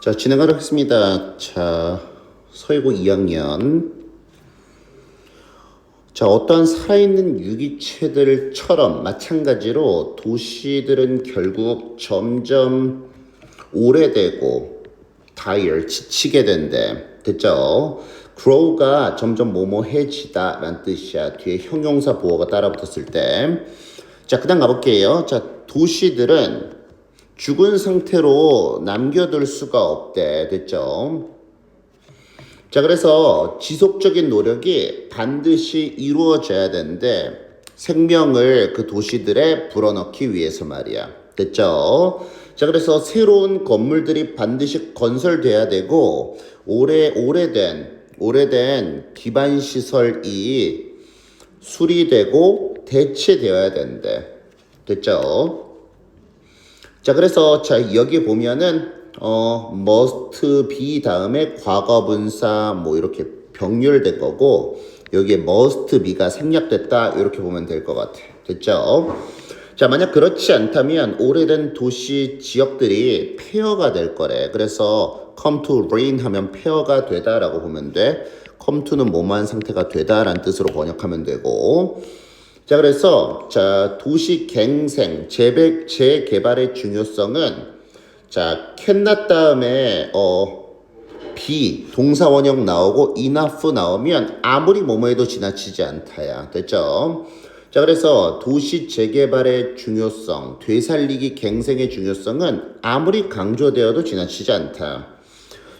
자, 진행하도록 하겠습니다. 자, 서예고 2학년. 자, 어떤 살아있는 유기체들처럼 마찬가지로 도시들은 결국 점점 오래되고 지치게 된대. 됐죠? grow가 점점 뭐뭐해지다 라는 뜻이야. 뒤에 형용사 보어가 따라 붙었을 때. 자, 그 다음 가볼게요. 자, 도시들은 죽은 상태로 남겨둘 수가 없대. 됐죠? 자, 그래서 지속적인 노력이 반드시 이루어져야 되는데 생명을 그 도시들에 불어넣기 위해서 말이야. 됐죠? 자, 그래서 새로운 건물들이 반드시 건설돼야 되고 오래된 기반 시설이 수리되고 대체되어야 된대. 됐죠? 자, 그래서 자, 여기 보면은 must be 다음에 과거분사 뭐 이렇게 병렬될 거고 여기에 must be가 생략됐다 이렇게 보면 될 것 같아. 됐죠? 자, 만약 그렇지 않다면 오래된 도시 지역들이 폐허가 될 거래. 그래서 come to ruin 하면 폐허가 되다라고 보면 돼. come to는 뭐뭐한 상태가 되다라는 뜻으로 번역하면 되고. 자, 그래서 자, 도시 갱생 재개발의 중요성은 자, cannot 다음에 be 동사 원형 나오고 enough 나오면 아무리 뭐뭐 해도 지나치지 않다야. 됐죠? 자, 그래서 도시 재개발의 중요성, 되살리기 갱생의 중요성은 아무리 강조되어도 지나치지 않다.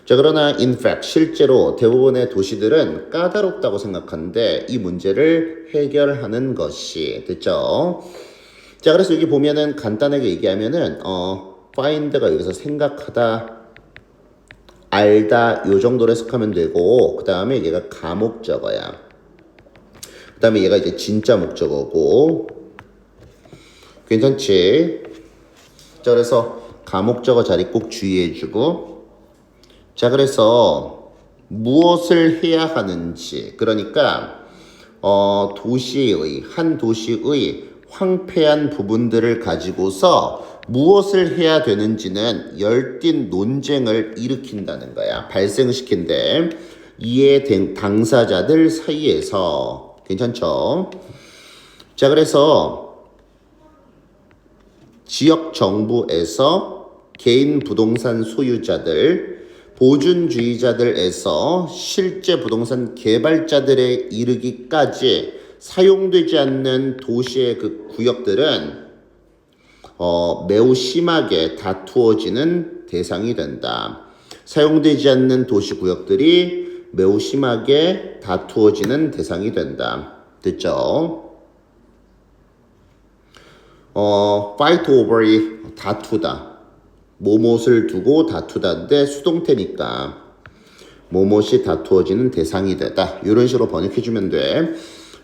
자, 그러나 in fact 실제로 대부분의 도시들은 까다롭다고 생각하는데 이 문제를 해결하는 것이 됐죠. 자, 그래서 여기 보면은 간단하게 얘기하면은 find가 여기서 생각하다, 알다 요 정도로 해석하면 되고 그 다음에 얘가 가목적어야. 그 다음에 얘가 이제 진짜 목적어고 괜찮지? 자, 그래서 가목적어 자리 꼭 주의해주고 자, 그래서 무엇을 해야 하는지 그러니까 한 도시의 황폐한 부분들을 가지고서 무엇을 해야 되는지는 열띤 논쟁을 일으킨다는 거야. 발생시킨대. 이에 당사자들 사이에서 괜찮죠? 자, 그래서 지역 정부에서 개인 부동산 소유자들 보존주의자들에서 실제 부동산 개발자들에 이르기까지 사용되지 않는 도시의 그 구역들은 매우 심하게 다투어지는 대상이 된다. 사용되지 않는 도시 구역들이 매우 심하게 다투어지는 대상이 된다. 됐죠? fight over이 다투다. 뭐뭇을 두고 다투다인데 수동태니까 뭐뭇이 다투어지는 대상이 되다. 이런 식으로 번역해주면 돼.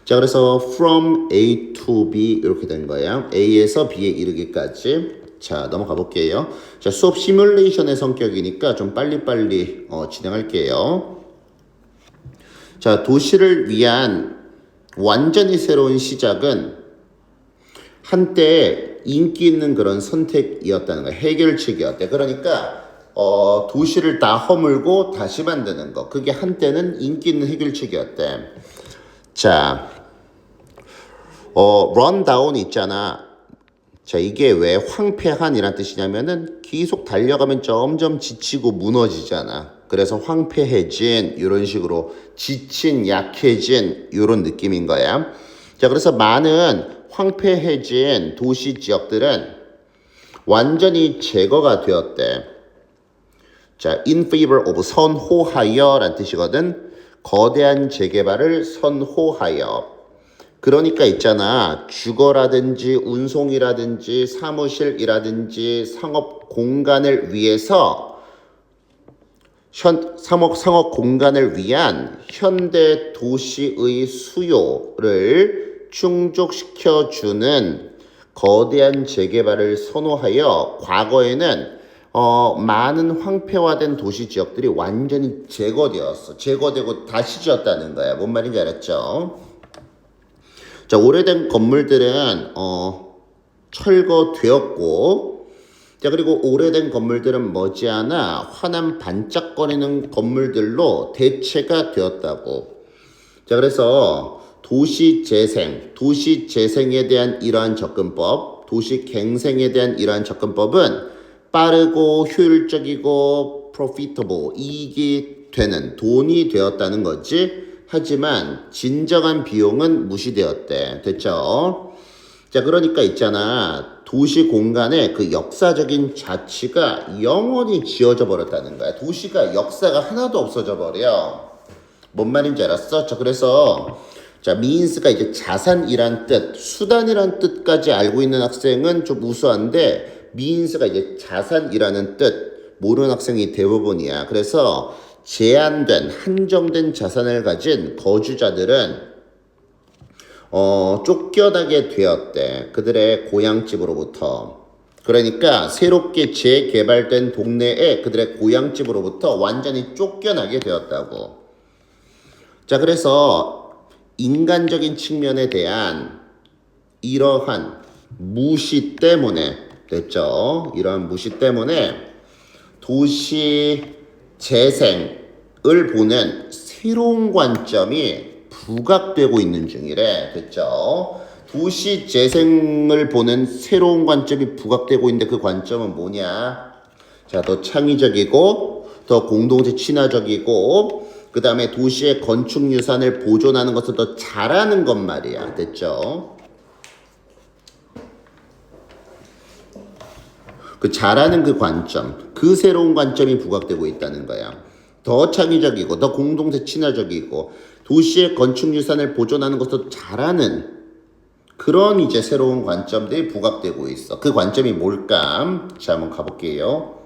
자, 그래서 from A to B 이렇게 된 거예요. A에서 B에 이르기까지. 자, 넘어가 볼게요. 자, 수업 시뮬레이션의 성격이니까 좀 빨리빨리 진행할게요. 자, 도시를 위한 완전히 새로운 시작은 한때 인기 있는 그런 선택이었다는 거야. 해결책이었대. 그러니까 도시를 다 허물고 다시 만드는 거. 그게 한때는 인기 있는 해결책이었대. 자, 런다운 있잖아. 자, 이게 왜 황폐한이란 뜻이냐면은 계속 달려가면 점점 지치고 무너지잖아. 그래서 황폐해진 이런 식으로 지친, 약해진 이런 느낌인 거야. 자, 그래서 많은 황폐해진 도시 지역들은 완전히 제거가 되었대. 자, in favor of 선호하여 라는 뜻이거든. 거대한 재개발을 선호하여. 그러니까 있잖아. 주거라든지 운송이라든지 사무실이라든지 상업 공간을 위해서 상업 공간을 위한 현대 도시의 수요를 충족시켜주는 거대한 재개발을 선호하여 과거에는 많은 황폐화된 도시 지역들이 완전히 제거되고 다시 지었다는 거야. 뭔 말인지 알았죠? 자, 오래된 건물들은 철거되었고 자, 그리고 오래된 건물들은 머지않아 환한 반짝거리는 건물들로 대체가 되었다고. 자, 그래서 도시 재생에 대한 이러한 접근법, 도시 갱생에 대한 이러한 접근법은 빠르고 효율적이고 profitable, 이익이 되는 돈이 되었다는 거지. 하지만 진정한 비용은 무시되었대. 됐죠? 자, 그러니까 있잖아. 도시 공간의 그 역사적인 가치가 영원히 지워져 버렸다는 거야. 도시가 역사가 하나도 없어져 버려. 뭔 말인지 알았어? 자, 그래서 자, means가 이제 자산이란 뜻, 수단이란 뜻까지 알고 있는 학생은 좀 우수한데 means가 이제 자산이라는 뜻 모르는 학생이 대부분이야. 그래서 제한된, 한정된 자산을 가진 거주자들은 쫓겨나게 되었대. 그들의 고향집으로부터. 그러니까 새롭게 재개발된 동네에 그들의 고향집으로부터 완전히 쫓겨나게 되었다고. 자, 그래서 인간적인 측면에 대한 이러한 무시 때문에 됐죠. 이러한 무시 때문에 도시 재생을 보는 새로운 관점이 부각되고 있는 중이래. 됐죠. 도시 재생을 보는 새로운 관점이 부각되고 있는데 그 관점은 뭐냐? 자, 더 창의적이고 더 공동체 친화적이고 그 다음에 도시의 건축 유산을 보존하는 것을 더 잘하는 것 말이야. 됐죠? 그 잘하는 그 관점, 그 새로운 관점이 부각되고 있다는 거야. 더 창의적이고 더 공동체 친화적이고 도시의 건축 유산을 보존하는 것도 잘하는 그런 이제 새로운 관점들이 부각되고 있어. 그 관점이 뭘까? 자, 한번 가볼게요.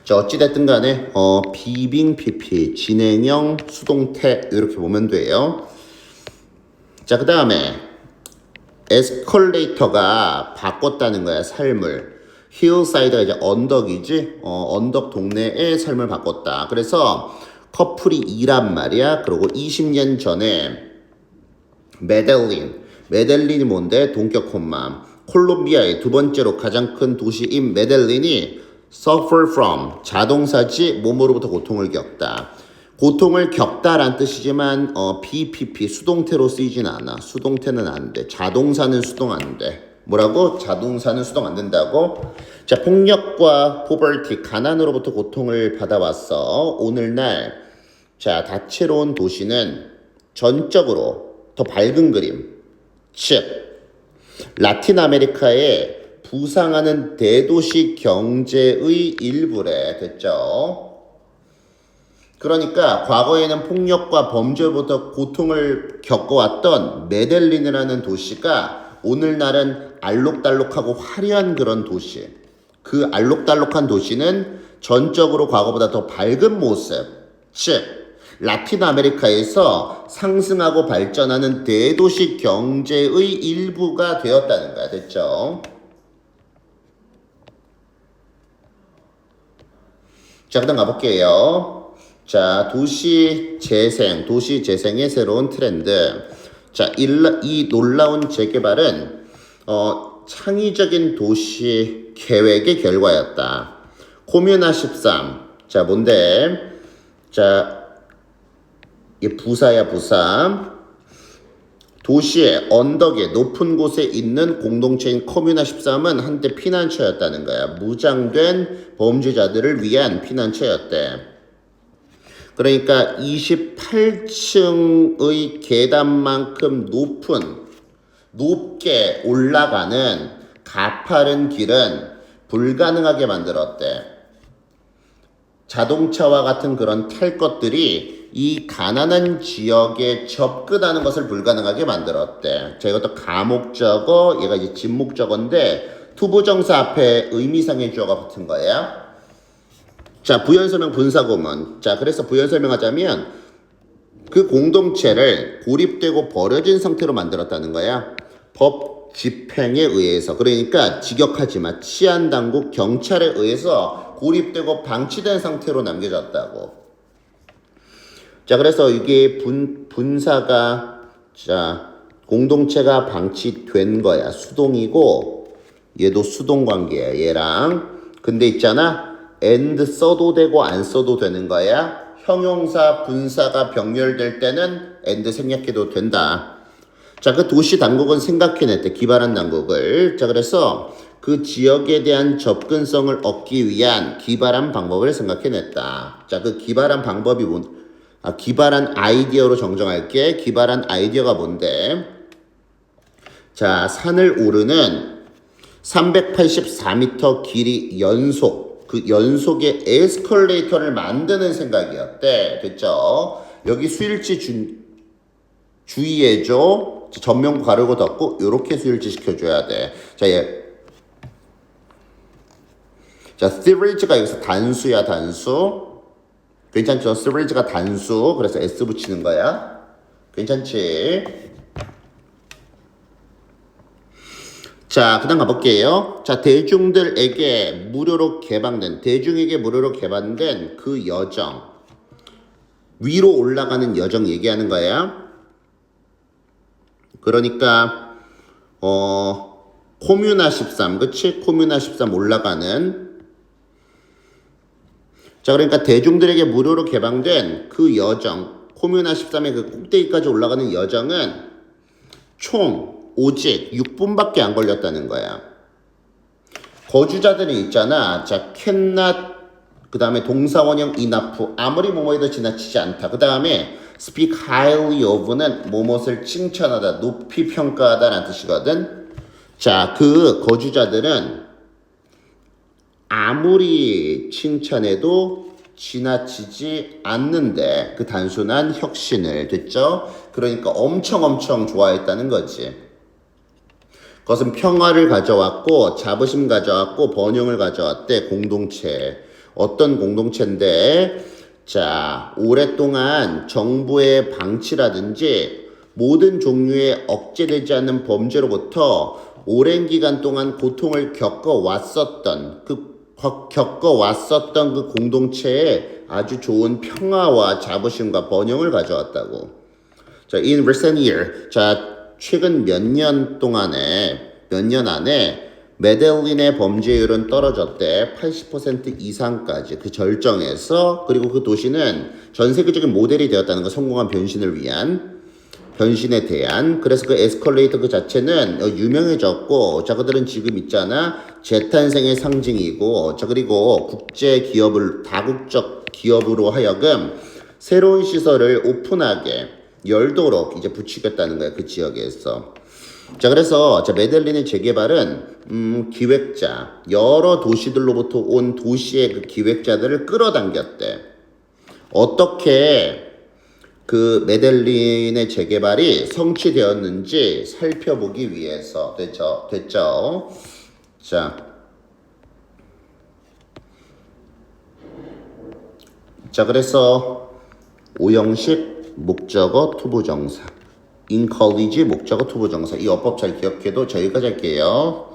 자, 어찌됐든 간에 비빙 PP 진행형 수동태 이렇게 보면 돼요. 자, 그 다음에 에스컬레이터가 바꿨다는 거야. 삶을. 힐사이드가 이제 언덕이지. 언덕 동네의 삶을 바꿨다. 그래서 커플이 이란 말이야. 그리고 20년 전에 메델린이 뭔데? 동격 콤마. 콜롬비아의 두 번째로 가장 큰 도시인 메델린이 suffer from 자동사지 몸으로부터 고통을 겪다. 고통을 겪다란 뜻이지만 BPP 수동태로 쓰이진 않아. 수동태는 안 돼. 자동사는 수동 안 돼. 뭐라고? 자동사는 수동 안 된다고? 자, 폭력과 poverty 가난으로부터 고통을 받아왔어. 오늘날 자, 다채로운 도시는 전적으로 더 밝은 그림, 즉 라틴 아메리카의 부상하는 대도시 경제의 일부래. 됐죠? 그러니까 과거에는 폭력과 범죄로부터 고통을 겪어왔던 메델린이라는 도시가 오늘날은 알록달록하고 화려한 그런 도시. 그 알록달록한 도시는 전적으로 과거보다 더 밝은 모습, 즉 라틴 아메리카에서 상승하고 발전하는 대도시 경제의 일부가 되었다는 거야. 됐죠? 자, 그다음 가볼게요. 자, 도시 재생의 새로운 트렌드. 자, 이 놀라운 재개발은 창의적인 도시 계획의 결과였다. 코뮤나 13. 자, 뭔데? 자, 이게 부사야, 부사. 도시의 언덕의 높은 곳에 있는 공동체인 코뮤나 13은 한때 피난처였다는 거야. 무장된 범죄자들을 위한 피난처였대. 그러니까 28층의 계단만큼 높게 올라가는 가파른 길은 불가능하게 만들었대. 자동차와 같은 그런 탈 것들이 이 가난한 지역에 접근하는 것을 불가능하게 만들었대. 자, 이것도 가목적어, 얘가 이제 진목적어인데 투부정사 앞에 의미상의 주어가 붙은 거예요. 자, 부연설명 분사구문. 자, 그래서 부연설명하자면 그 공동체를 고립되고 버려진 상태로 만들었다는 거야. 법 집행에 의해서. 그러니까 직역하지만 치안당국 경찰에 의해서 고립되고 방치된 상태로 남겨졌다고. 자, 그래서 이게 분사가 자 공동체가 방치된 거야. 수동이고 얘도 수동 관계야, 얘랑. 근데 있잖아, and 써도 되고 안 써도 되는 거야. 형용사, 분사가 병렬될 때는 and 생략해도 된다. 자, 그 도시 당국은 생각해냈대. 기발한 당국을. 자, 그래서 그 지역에 대한 접근성을 얻기 위한 기발한 방법을 생각해냈다. 자, 그 기발한 방법이 기발한 아이디어로 정정할게. 기발한 아이디어가 뭔데? 자, 산을 오르는 384m 길이 연속, 그 연속의 에스컬레이터를 만드는 생각이었대. 됐죠? 여기 수일치 주의해줘. 전면부 가르고 닫고 요렇게 수일치 시켜줘야 돼. 자, 자, threes가 여기서 단수야, 단수. 괜찮죠? threes가 단수. 그래서 s 붙이는 거야. 괜찮지? 자, 그 다음 가볼게요. 자, 대중에게 무료로 개방된 그 여정. 위로 올라가는 여정 얘기하는 거야. 그러니까, 코뮤나 13, 그치? 코뮤나 13 올라가는. 자, 그러니까 대중들에게 무료로 개방된 그 여정, 코뮤나 13의 그 꼭대기까지 올라가는 여정은 오직 6분밖에 안 걸렸다는 거야. 거주자들이 있잖아. 자, cannot, 그 다음에 동사원형 enough, 아무리 뭐뭐해도 지나치지 않다. 그 다음에 speak highly of는 뭐뭇을 칭찬하다, 높이 평가하다 라는 뜻이거든. 자, 그 거주자들은 아무리 칭찬해도 지나치지 않는데 그 단순한 혁신을. 됐죠? 그러니까 엄청 좋아했다는 거지. 그것은 평화를 가져왔고 자부심 가져왔고 번영을 가져왔대. 공동체. 어떤 공동체인데, 자, 오랫동안 정부의 방치라든지 모든 종류의 억제되지 않는 범죄로부터 오랜 기간 동안 고통을 겪어왔었던 그 공동체에 아주 좋은 평화와 자부심과 번영을 가져왔다고. 자, in recent year. 자, 최근 몇 년 안에 메델린의 범죄율은 떨어졌대. 80% 이상까지 그 절정에서. 그리고 그 도시는 전 세계적인 모델이 되었다는 거. 성공한 변신에 대한. 그래서 그 에스컬레이터 그 자체는 유명해졌고, 자, 그들은 지금 있잖아, 재탄생의 상징이고, 자, 그리고 다국적 기업으로 하여금 새로운 시설을 오픈하게 열도록 이제 부추겼다는 거야, 그 지역에서. 자, 그래서 메델린의 재개발은 기획자, 여러 도시들로부터 온 도시의 그 기획자들을 끌어당겼대. 어떻게 그 메델린의 재개발이 성취되었는지 살펴보기 위해서. 됐죠? 자, 그래서 오형식 목적어 투부정사, 인컬리지 목적어 투부정사, 이 어법 잘 기억해도 저기까지 할게요.